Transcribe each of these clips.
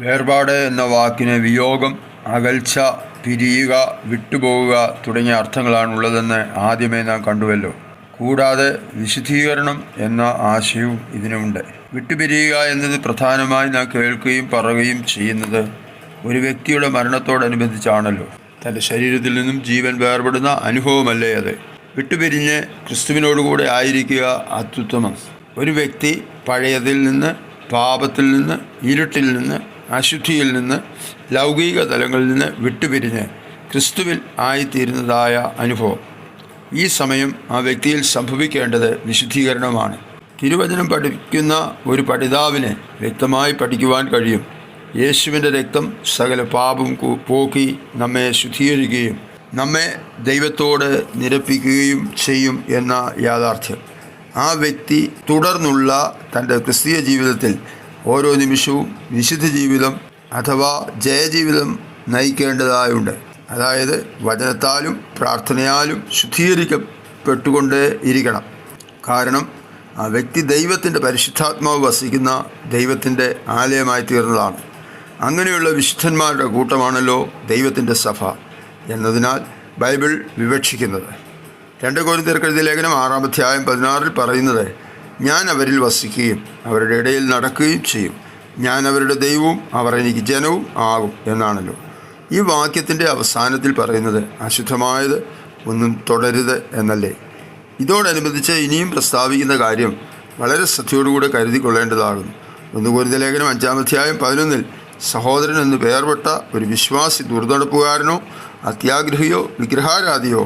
വേർപാട് എന്ന വാക്കിന് വിയോഗം, അകൽച്ച, പിരിയുക, വിട്ടുപോവുക തുടങ്ങിയ അർത്ഥങ്ങളാണുള്ളതെന്ന് ആദ്യമേ നാം കണ്ടുവല്ലോ. കൂടാതെ വിശുദ്ധീകരണം എന്ന ആശയവും ഇതിനുണ്ട്. വിട്ടുപിരിയുക എന്നത് പ്രധാനമായി നാം കേൾക്കുകയും പറയുകയും ചെയ്യുന്നത് ഒരു വ്യക്തിയുടെ മരണത്തോടനുബന്ധിച്ചാണല്ലോ. തൻ്റെ ശരീരത്തിൽ നിന്നും ജീവൻ വേർപെടുന്ന അനുഭവമല്ലേ അത്. വിട്ടുപിരിഞ്ഞ് ക്രിസ്തുവിനോടുകൂടെ ആയിരിക്കുക അത്യുത്തമം. ഒരു വ്യക്തി പഴയതിൽ നിന്ന്, പാപത്തിൽ നിന്ന്, ഇരുട്ടിൽ നിന്ന്, അശുദ്ധിയിൽ നിന്ന്, ലൗകിക തലങ്ങളിൽ നിന്ന് വിട്ടുപിരിഞ്ഞ് ക്രിസ്തുവിൽ ആയിത്തീരുന്നതായ അനുഭവം. ഈ സമയം ആ വ്യക്തിയിൽ സംഭവിക്കേണ്ടത് വിശുദ്ധീകരണമാണ്. തിരുവചനം പഠിക്കുന്ന ഒരു പഠിതാവിന് വ്യക്തമായി പഠിക്കുവാൻ കഴിയും. യേശുവിൻ്റെ രക്തം സകല പാപം പോക്കി നമ്മെ ശുദ്ധീകരിക്കുകയും നമ്മെ ദൈവത്തോട് നിരപ്പിക്കുകയും ചെയ്യും എന്ന യാഥാർത്ഥ്യം ആ വ്യക്തി തുടർന്നുള്ള തൻ്റെ ക്രിസ്തീയ ജീവിതത്തിൽ ഓരോ നിമിഷവും വിശുദ്ധ ജീവിതം അഥവാ ജയജീവിതം നയിക്കേണ്ടതായുണ്ട്. അതായത് വചനത്താലും പ്രാർത്ഥനയാലും ശുദ്ധീകരിക്കപ്പെട്ടുകൊണ്ടേ ഇരിക്കണം. കാരണം ആ വ്യക്തി ദൈവത്തിൻ്റെ പരിശുദ്ധാത്മാവ് വസിക്കുന്ന ദൈവത്തിൻ്റെ ആലയമായി തീർന്നതാണ്. അങ്ങനെയുള്ള വിശുദ്ധന്മാരുടെ കൂട്ടമാണല്ലോ ദൈവത്തിൻ്റെ സഭ എന്നതിനാൽ ബൈബിൾ വിവക്ഷിക്കുന്നത്. 2 കൊരിന്ത്യർക്ക് എഴുതിയ ലേഖനം 6-ാം അധ്യായം 16 പറയുന്നത്, ഞാൻ അവരിൽ വസിക്കുകയും അവരുടെ ഇടയിൽ നടക്കുകയും ചെയ്യും, ഞാൻ അവരുടെ ദൈവവും അവർ എനിക്ക് ജനവും ആകും എന്നാണല്ലോ. ഈ വാക്യത്തിൻ്റെ അവസാനത്തിൽ പറയുന്നത് അശുദ്ധമായത് ഒന്നും തുടരുത് എന്നല്ലേ. ഇതോടനുബന്ധിച്ച് ഇനിയും പ്രസ്താവിക്കുന്ന കാര്യം വളരെ ശ്രദ്ധയോടുകൂടെ കരുതിക്കൊള്ളേണ്ടതാകുന്നു. 1 കൊരിന്ത്യ ലേഖനം 5-ാം അധ്യായം 11 സഹോദരൻ എന്ന് പേർപ്പെട്ട ഒരു വിശ്വാസി ദുർനടപ്പുകാരനോ അത്യാഗ്രഹിയോ വിഗ്രഹാരാധിയോ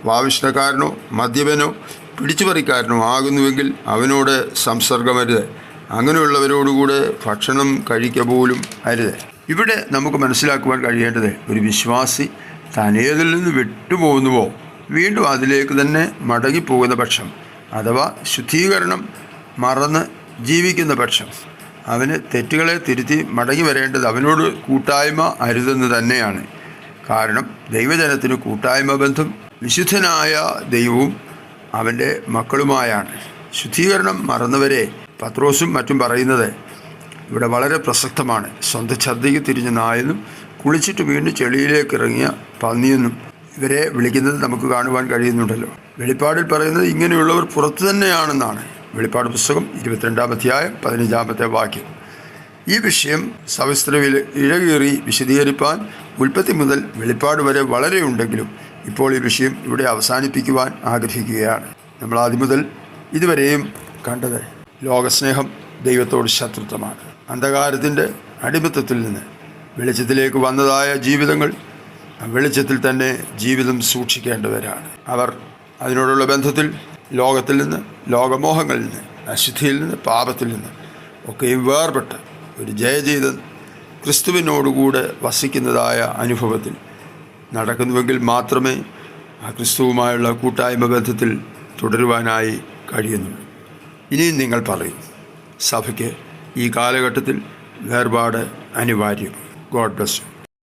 വാവിഷ്ഠക്കാരനോ മദ്യപനോ പിടിച്ചുപറിക്കാരനോ ആകുന്നുവെങ്കിൽ അവനോട് സംസർഗമരുത്, അങ്ങനെയുള്ളവരോടുകൂടെ ഭക്ഷണം കഴിക്കുക പോലും അരുത്. ഇവിടെ നമുക്ക് മനസ്സിലാക്കുവാൻ കഴിയേണ്ടത് ഒരു വിശ്വാസി താൻ ഏതിൽ നിന്ന് വിട്ടുപോകുന്നുവോ വീണ്ടും അതിലേക്ക് തന്നെ മടങ്ങിപ്പോകുന്ന പക്ഷം അഥവാ ശുദ്ധീകരണം മറന്ന് ജീവിക്കുന്ന പക്ഷം അവന് തെറ്റുകളെ തിരുത്തി മടങ്ങി വരേണ്ടത് അവനോട് കൂട്ടായ്മ അരുതെന്ന് തന്നെയാണ്. കാരണം ദൈവജനത്തിന് കൂട്ടായ്മ ബന്ധം വിശുദ്ധനായ ദൈവവും അവൻ്റെ മക്കളുമായാണ്. ശുദ്ധീകരണം മറന്നവരെ പത്രോസും മറ്റും പറയുന്നത് ഇവിടെ വളരെ പ്രസക്തമാണ്. സ്വന്തം ഛർദ്ദിക്ക് തിരിഞ്ഞ നായെന്നും കുളിച്ചിട്ട് വീണ്ടും ചെളിയിലേക്ക് ഇറങ്ങിയ പന്നിയെന്നും ഇവരെ വിളിക്കുന്നത് നമുക്ക് കാണുവാൻ കഴിയുന്നുണ്ടല്ലോ. വെളിപ്പാടിൽ പറയുന്നത് ഇങ്ങനെയുള്ളവർ പുറത്തു തന്നെയാണെന്നാണ്. വെളിപ്പാട് പുസ്തകം 22-ാം അധ്യായം 15-ാമത്തെ വാക്യം. ഈ വിഷയം സവിസ്തരയിൽ ഇഴകീറി വിശദീകരിപ്പാൻ ഉൽപ്പത്തി മുതൽ വെളിപ്പാട് വരെ വളരെ ഉണ്ടെങ്കിലും ഇപ്പോൾ ഈ വിഷയം ഇവിടെ അവസാനിപ്പിക്കുവാൻ ആഗ്രഹിക്കുകയാണ്. നമ്മൾ ആദ്യം മുതൽ ഇതുവരെയും കണ്ടത് ലോകസ്നേഹം ദൈവത്തോട് ശത്രുത്വമാണ്. അന്ധകാരത്തിൻ്റെ അടിമത്തത്തിൽ നിന്ന് വെളിച്ചത്തിലേക്ക് വന്നതായ ജീവിതങ്ങൾ വെളിച്ചത്തിൽ തന്നെ ജീവിതം സൂക്ഷിക്കേണ്ടവരാണ്. അവർ അതിനോടുള്ള ബന്ധത്തിൽ ലോകത്തിൽ നിന്ന്, ലോകമോഹങ്ങളിൽ നിന്ന്, അശുദ്ധിയിൽ നിന്ന്, പാപത്തിൽ നിന്ന് ഒക്കെയും വേർപെട്ട് ഒരു ജയജീവിതം ക്രിസ്തുവിനോടുകൂടെ വസിക്കുന്നതായ അനുഭവത്തിൽ നടക്കുന്നുവെങ്കിൽ മാത്രമേ ആ ക്രിസ്തുവുമായുള്ള കൂട്ടായ്മ ബന്ധത്തിൽ തുടരുവാനായി കഴിയുന്നുള്ളൂ. ഇനിയും നിങ്ങൾ പറയും, സഭയ്ക്ക് ഈ കാലഘട്ടത്തിൽ വേർപാട് അനിവാര്യം. God bless you.